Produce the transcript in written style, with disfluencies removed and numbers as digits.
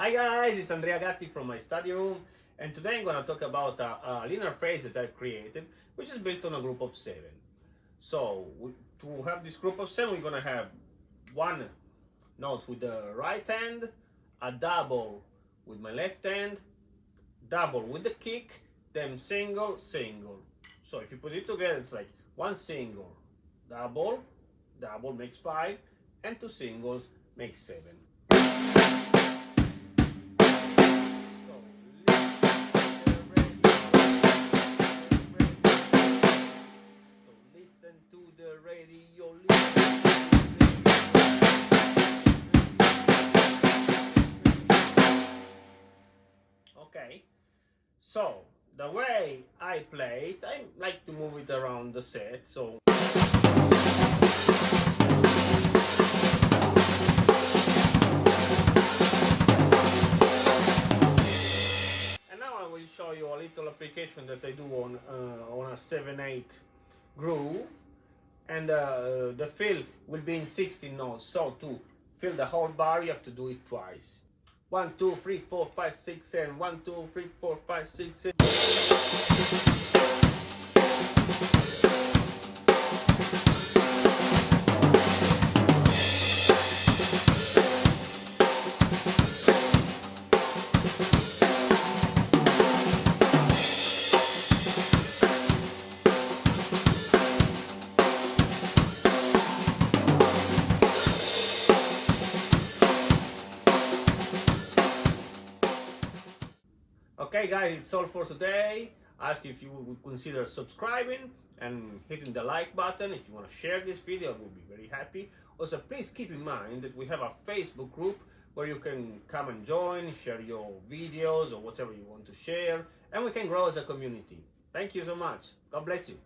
Hi guys, it's Andrea Gatti from my study room, and today I'm going to talk about a linear phrase that I've created, which is built on a group of 7. So to have this group of 7, we're going to have one note with the right hand, a double with my left hand, double with the kick, then single, single. So if you put it together, it's like one single, double, double makes 5, and two singles makes 7. To the radio, okay, so the way I play it, I like to move it around the set, so and now I will show you a little application that I do on a 7/8 groove. And the fill will be in 16 notes, so to fill the whole bar you have to do it twice. 1 2 3 4 5 6 7 1 2 3 4 5 6 7. Okay guys, it's all for today. I ask if you would consider subscribing and hitting the like button. If you want to share this video, I would be very happy. Also, please keep in mind that we have a Facebook group where you can come and join, share your videos or whatever you want to share, and we can grow as a community. Thank you so much. God bless you.